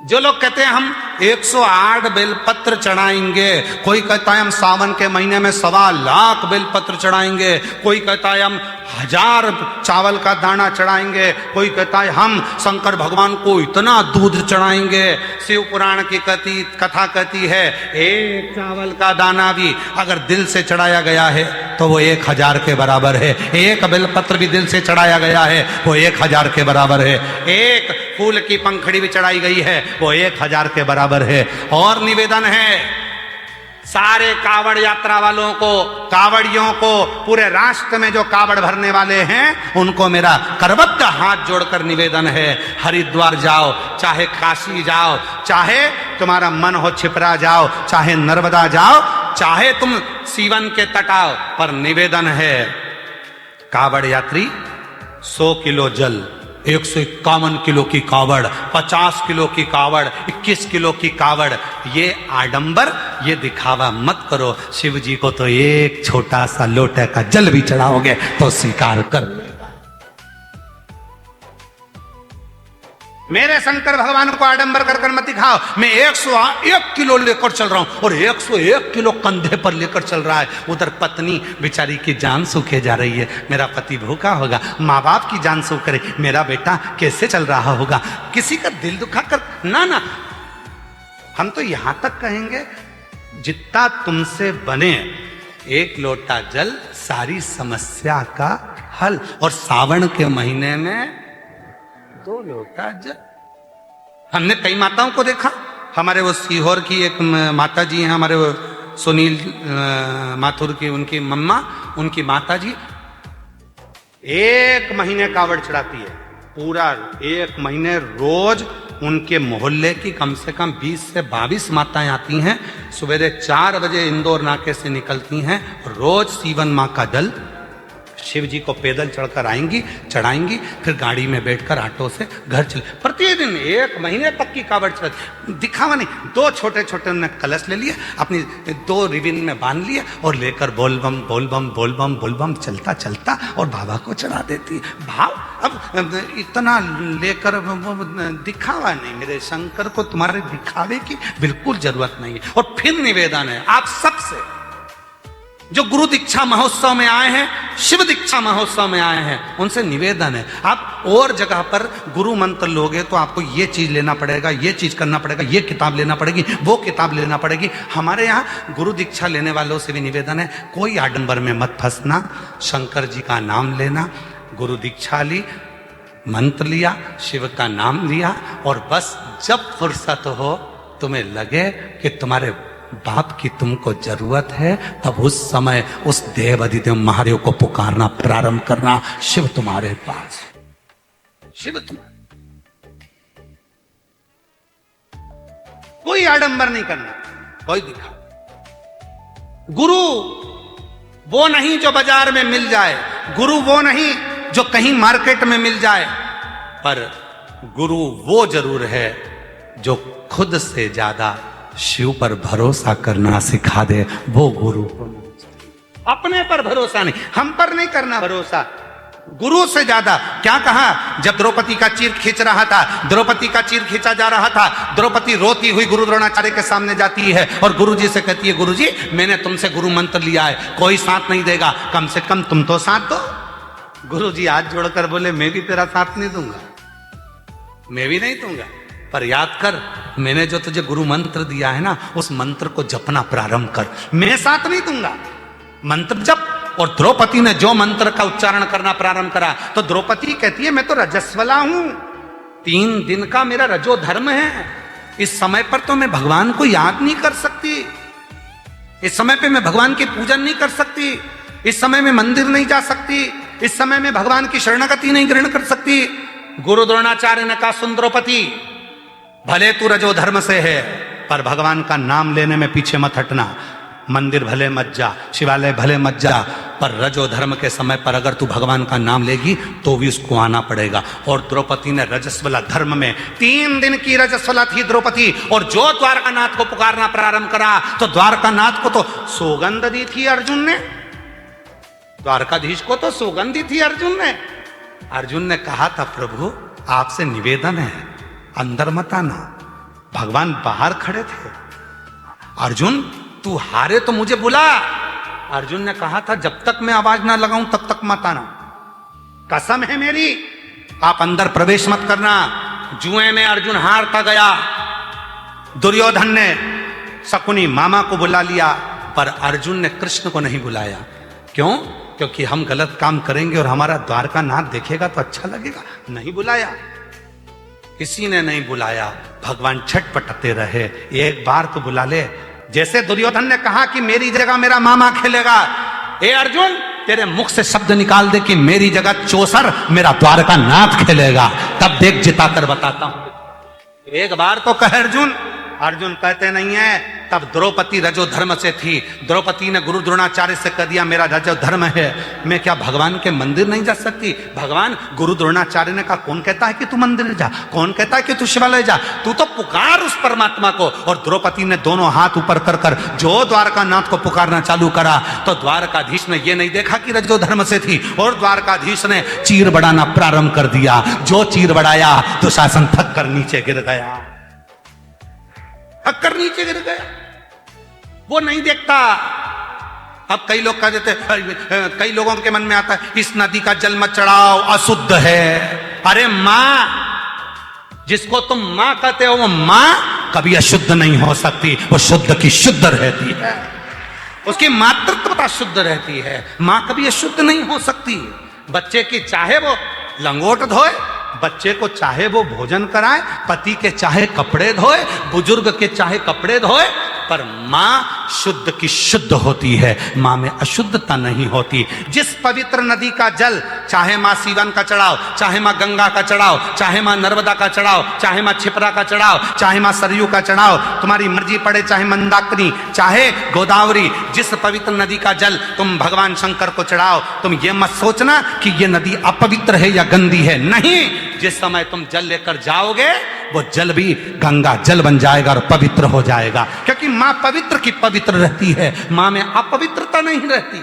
जो लोग कहते हैं हम 108 बेलपत्र चढ़ाएंगे, कोई कहता है हम सावन के महीने में 1.25 बेलपत्र चढ़ाएंगे, कोई कहता है हम 1000 चावल का दाना चढ़ाएंगे, कोई कहता है हम शंकर भगवान को इतना दूध चढ़ाएंगे। शिव पुराण की कथा कहती है एक चावल का दाना भी अगर दिल से चढ़ाया गया है तो वो 1000 के बराबर है। एक बेलपत्र भी दिल से चढ़ाया गया है वो 1000 के बराबर है। एक फूल की पंखड़ी भी चढ़ाई गई है वो 1000 के बराबर है। और निवेदन है सारे कावड़ यात्रा वालों को, कावड़ियों को, पूरे राष्ट्र में जो कावड़ भरने वाले हैं उनको मेरा करबद्ध हाथ जोड़कर निवेदन है, हरिद्वार जाओ, चाहे काशी जाओ, चाहे तुम्हारा मन हो छिपरा जाओ, चाहे नर्मदा जाओ, चाहे तुम सीवन के तट आओ, पर निवेदन है कावड़ यात्री 100 किलो जल, 151 किलो की कावड़, 50 किलो की कावड़, 21 किलो की कावड़, ये आडंबर, ये दिखावा मत करो। शिव जी को तो एक छोटा सा लोटे का जल भी चढ़ाओगे तो स्वीकार कर लेगा। मेरे शंकर भगवान को आडंबर कर कर मत दिखाओ। मैं 101 किलो लेकर चल रहा हूं और 101 किलो कंधे पर लेकर चल रहा है। उधर पत्नी बेचारी की जान सूखे जा रही है, मेरा पति भूखा होगा, माँ बाप की जान सूख करे, मेरा बेटा कैसे चल रहा होगा, किसी का दिल दुखा कर ना ना। हम तो यहां तक कहेंगे जितना तुमसे बने 1 लोटा जल सारी समस्या का हल। और सावन के महीने में 2 लोटा जल। हमने कई माताओं को देखा, हमारे वो सीहोर की एक माता जी हैं, हमारे वो सुनील माथुर की उनकी मम्मा, उनकी माता जी 1 महीने कावड़ चढ़ाती है, पूरा 1 महीने रोज उनके मोहल्ले की कम से कम 20 से 22 माताएं आती हैं, सवेरे 4 बजे इंदौर नाके से निकलती हैं, रोज सीवन माँ का जल शिव जी को पैदल चढ़कर आएंगी, चढ़ाएंगी, फिर गाड़ी में बैठकर ऑटो से घर चले। प्रतिदिन 1 महीने तक की कावड़ चढ़, दिखावा नहीं। 2 छोटे छोटे उन्होंने कलश ले लिए, अपनी 2 रिबिन में बांध लिए और लेकर बोल बम बोल बम बोल बम बोल बम चलता चलता और बाबा को चढ़ा देती है। भाव अब इतना लेकर दिखावा नहीं। मेरे शंकर को तुम्हारे दिखावे की बिल्कुल जरूरत नहीं है। और फिर निवेदन है आप सबसे जो गुरु दीक्षा महोत्सव में आए हैं, शिव दीक्षा महोत्सव में आए हैं, उनसे निवेदन है आप और जगह पर गुरु मंत्र लोगे तो आपको ये चीज लेना पड़ेगा, ये चीज करना पड़ेगा, ये किताब लेना पड़ेगी, वो किताब लेना पड़ेगी। हमारे यहाँ गुरु दीक्षा लेने वालों से भी निवेदन है कोई आडंबर में मत फंसना, शंकर जी का नाम लेना, गुरु दीक्षा ली, मंत्र लिया, शिव का नाम लिया, और बस जब फुर्सत हो तुम्हें लगे कि तुम्हारे बाप की तुमको जरूरत है, तब उस समय उस देव अधिदेव महादेव को पुकारना प्रारंभ करना। शिव तुम्हारे पास, शिव तुम्हारे, कोई आडंबर नहीं करना, कोई दिखा। गुरु वो नहीं जो बाजार में मिल जाए, गुरु वो नहीं जो कहीं मार्केट में मिल जाए, पर गुरु वो जरूर है जो खुद से ज्यादा शिव पर भरोसा करना सिखा दे, वो गुरु। अपने पर भरोसा नहीं, हम पर नहीं करना भरोसा, गुरु से ज्यादा। क्या कहा जब द्रौपदी का चीर खींच रहा था, द्रौपदी का चीर खींचा जा रहा था, द्रौपदी रोती हुई गुरु द्रोणाचार्य के सामने जाती है और गुरु जी से कहती है गुरु जी मैंने तुमसे गुरु मंत्र लिया है, कोई साथ नहीं देगा, कम से कम तुम तो साथ दो। गुरु जी हाथ जोड़कर बोले मैं भी तेरा साथ नहीं दूंगा, मैं भी नहीं दूंगा, पर याद कर मैंने जो तुझे गुरु मंत्र दिया है ना, उस मंत्र को जपना प्रारंभ कर, मैं साथ नहीं दूंगा, मंत्र जप। और द्रौपदी ने जो मंत्र का उच्चारण करना प्रारंभ करा तो द्रौपदी कहती है मैं तो रजस्वला हूं, 3 दिन का मेरा रजो धर्म है, इस समय पर तो मैं भगवान को याद नहीं कर सकती, इस समय पे मैं भगवान की पूजन नहीं कर सकती, इस समय में मंदिर नहीं जा सकती, इस समय में भगवान की शरणागति नहीं ग्रहण कर सकती। गुरु द्रोणाचार्य ने कहा सुन द्रौपदी, भले तू रजो धर्म से है पर भगवान का नाम लेने में पीछे मत हटना, मंदिर भले मत जा, शिवालय भले मत जा, पर रजो धर्म के समय पर अगर तू भगवान का नाम लेगी तो भी उसको आना पड़ेगा। और द्रौपदी ने रजस्वला धर्म में 3 दिन की रजस्वला थी द्रौपदी, और जो द्वारकानाथ को पुकारना प्रारंभ करा तो द्वारकानाथ को तो सौगंध दी थी अर्जुन ने, द्वारकाधीश को तो सौगंध दी थी अर्जुन ने। अर्जुन ने कहा था प्रभु आपसे निवेदन है अंदर मत आना, भगवान बाहर खड़े थे। अर्जुन तू हारे तो मुझे बुला। अर्जुन ने कहा था जब तक मैं आवाज ना लगाऊं तब तक मत आना, कसम है मेरी, आप अंदर प्रवेश मत करना। जुए में अर्जुन हारता गया। दुर्योधन ने शकुनी मामा को बुला लिया, पर अर्जुन ने कृष्ण को नहीं बुलाया। क्यों? क्योंकि हम गलत काम करेंगे और हमारा द्वारका नाथ देखेगा तो अच्छा लगेगा। नहीं बुलाया, किसी ने नहीं बुलाया। भगवान छटपटाते रहे, एक बार तो बुला ले। जैसे दुर्योधन ने कहा कि मेरी जगह मेरा मामा खेलेगा, ए अर्जुन तेरे मुख से शब्द निकाल दे कि मेरी जगह चौसर मेरा द्वारका नाथ खेलेगा, तब देख जिता कर बताता हूं। एक बार तो कहे अर्जुन। अर्जुन कहते नहीं है। तब द्रौपदी रजो धर्म से थी। द्रौपदी ने गुरु द्रोणाचार्य से कह दिया मेरा रजो धर्म है, मैं क्या भगवान के मंदिर नहीं जा सकती? भगवान गुरु द्रोणाचार्य ने कहा कौन कहता है कि तू मंदिर जा, कौन कहता है कि तू शिवालय जा, तू तो पुकार उस परमात्मा को। और द्रौपदी ने दोनों हाथ ऊपर कर कर जो द्वारका नाथ को पुकारना चालू करा, तो द्वारकाधीश ने यह नहीं देखा कि रजो धर्म से थी, और द्वारकाधीश ने चीर बढ़ाना प्रारंभ कर दिया। जो चीर बढ़ाया तो शासन थक कर नीचे गिर गया, थक कर नीचे गिर गया। वो नहीं देखता। अब कई लोग कह देते, कई लोगों के मन में आता है इस नदी का जल मत चढ़ाओ, अशुद्ध है। अरे मां, जिसको तुम मां कहते हो वो मां कभी अशुद्ध नहीं हो सकती, वो शुद्ध की शुद्ध रहती है, उसकी मातृत्वता शुद्ध रहती है। मां कभी अशुद्ध नहीं हो सकती। बच्चे की चाहे वो लंगोट धोए, बच्चे को चाहे वो भोजन कराए, पति के चाहे कपड़े धोए, बुजुर्ग के चाहे कपड़े धोए, पर मां शुद्ध की शुद्ध होती है, मां में अशुद्धता नहीं होती। जिस पवित्र नदी का जल, चाहे मां सीवन का चढ़ाओ, चाहे मां गंगा का चढ़ाओ, चाहे मां नर्मदा का चढ़ाओ, चाहे मां छिपरा का चढ़ाओ, चाहे मां सरयू का चढ़ाओ, तुम्हारी मर्जी पड़े, चाहे मंदाकिनी, चाहे गोदावरी, जिस पवित्र नदी का जल तुम भगवान शंकर को चढ़ाओ, तुम ये मत सोचना कि ये नदी अपवित्र है या गंदी है। नहीं, जिस समय तुम जल लेकर जाओगे वो जल भी गंगा जल बन जाएगा और पवित्र हो जाएगा, क्योंकि मां पवित्र की पवित्र रहती है, मां में अपवित्रता नहीं रहती।